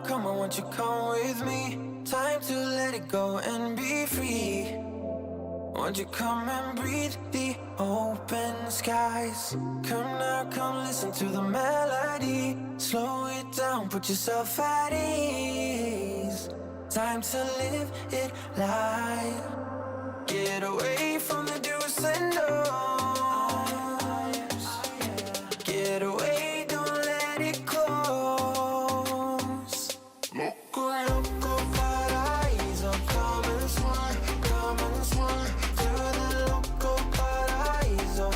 come on, won't you come with me? Time to let it go and be free. Won't you come and breathe the open skies? Come now, come listen to the melody. Slow it down, put yourself at ease. Time to live it live. Get away from the do's and don'ts. Get away, don't let it close. Loco, loco, paraíso. Come and swim to the loco paraíso.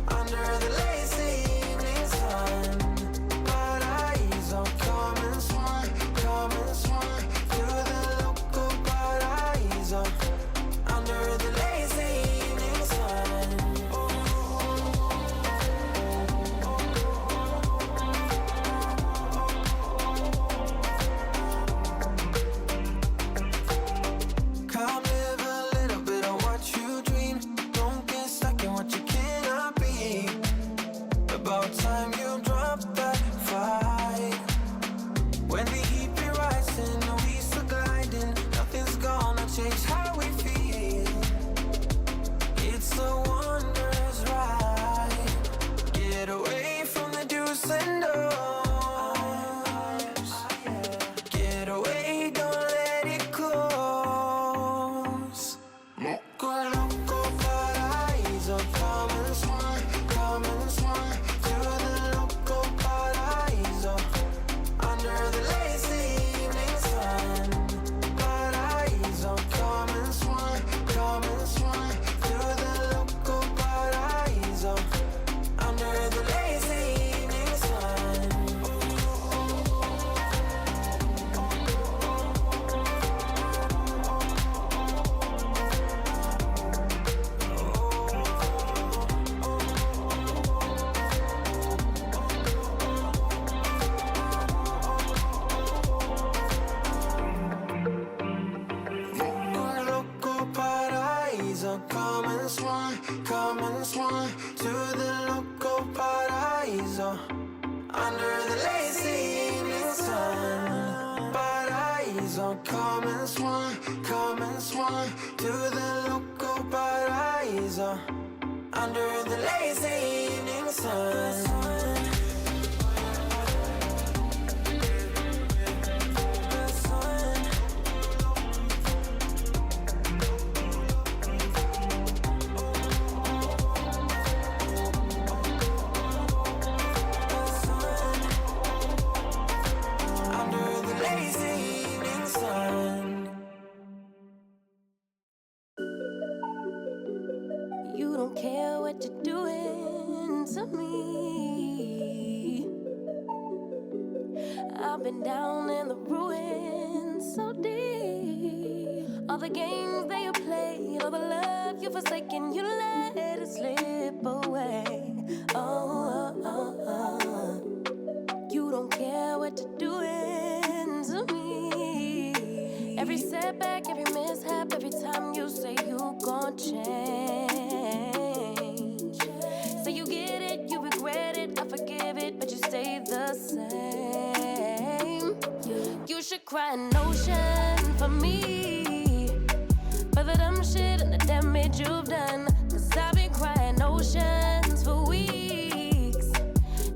Under the lazy evening sun. Paraíso, come and swim to the loco paraíso. Under the lazy evening sun. Come live a little bit of what you dream. Don't get stuck in what you cannot be. About time you drop that fight. When the heat be rising, we still gliding. Nothing's gonna change how we feel. It's a wondrous ride. Get away from the do's and don'ts. Get away, don't let it close. Loco, loco, paraíso. Come and swim to the loco paraíso. Under the lazy evening sun. Paraíso, come and swim to the loco paraíso. Under the lazy evening sun. Loco paraíso, come and swim to the loco paraíso. Under the lazy evening sun. Paraíso, come and swim to the loco paraíso. Under the lazy evening sun. Under the lazy evening sun. You don't care what you're doing to me. I've been down in the ruins so deep. All the games that you play, all the love you've forsaken, you let it slip away. You don't care what you're doing to me. Every setback, every mishap, every time you say you gon' change. Say you get it, you regret it, I forgive it, but you stay the same. You should cry an ocean for me, for the dumb shit and the damage you've done. 'Cause I've been crying oceans for weeks.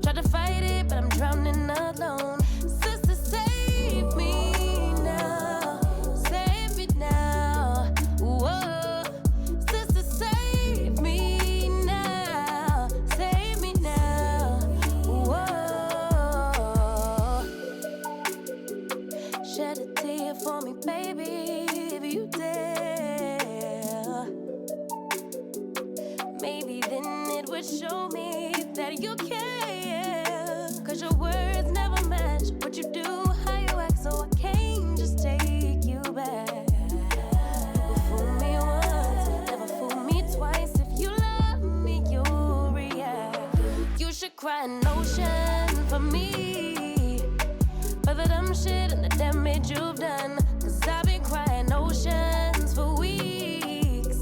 Try to fight it, but I'm drowning alone. Sister, save me now. Save me now. Whoa. Sister, save me now. Save me now. Whoa. Shed a tear for me, baby, if you dare. Maybe then it would show me that you care. 'Cause your words never match what you do, how you act, so I can't just take you back. You fool me once, never fool me twice. If you love me, you'll react. You should cry an ocean for me, for the dumb shit and the damage you've done. 'Cause I've been crying oceans for weeks.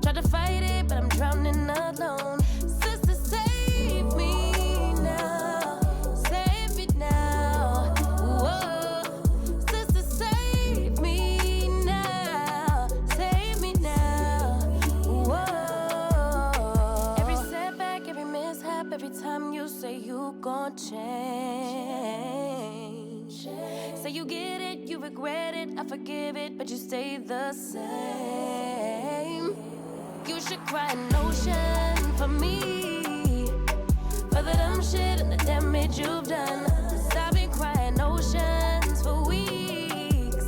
Try to fight it, but I'm drowning alone. Sister, save me now. Save me now. Whoa. won't change. Say you get it, you regret it, I forgive it, but you stay the same. You should cry an ocean for me, for the dumb shit and the damage you've done. 'Cause I've been crying oceans for weeks.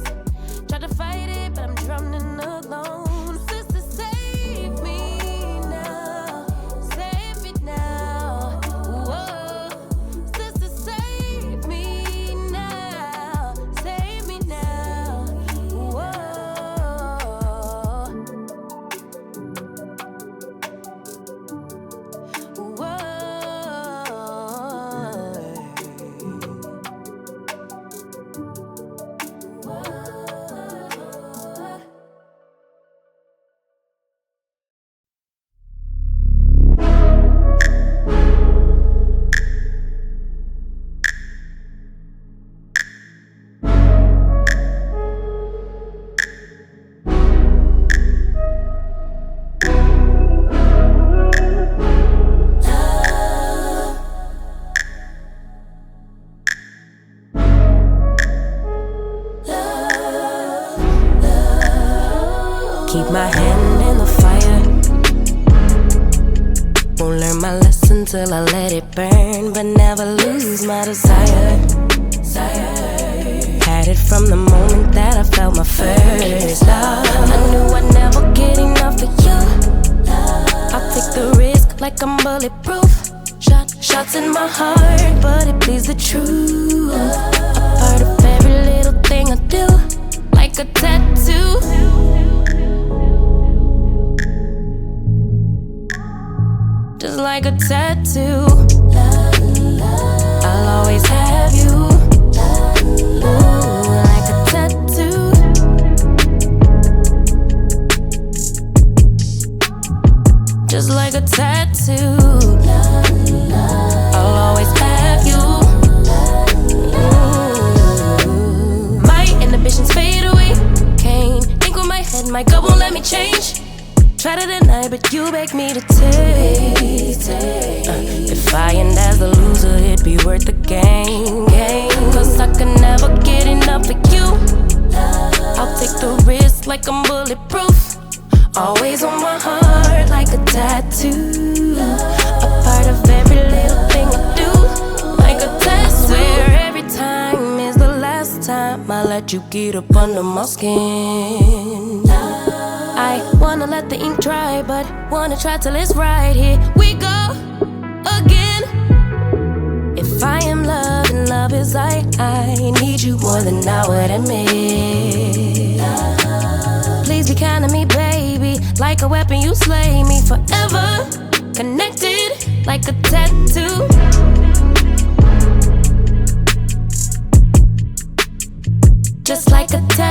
Tried to fight it, but I'm drowning alone. Sister, save me now. Save me now. Whoa. Sister, save me now. Save me now. Whoa. Keep my hand in the fire. Won't learn my lesson till I let it burn, but never lose my desire. Had it from the moment that I felt my first love. I knew I'd never get enough of you. I'll take the risk like I'm bulletproof. Shots in my heart, but it bleeds the truth. A part of every little thing I do, like a tattoo. Just like a tattoo. I'll always have you. Ooh, like a tattoo. Just like a tattoo. I'll always have you. Ooh. My inhibitions fade away. Can't think with my head, my gut won't let me change. Try to deny, but you beg me to taste. If I end as the loser, it'd be worth the game. Cause I can never get enough of you. I'll take the risk like I'm bulletproof. Always on my heart like a tattoo. A part of every little thing I do, like a tattoo. I swear every time is the last time I let you get up under my skin. I wanna let the ink dry, but wanna try till it's right. Here we go again. If I am love and love is I need you more than I would admit. Please be kind to me, baby, like a weapon you slay me forever. Connected like a tattoo. Just like a tattoo.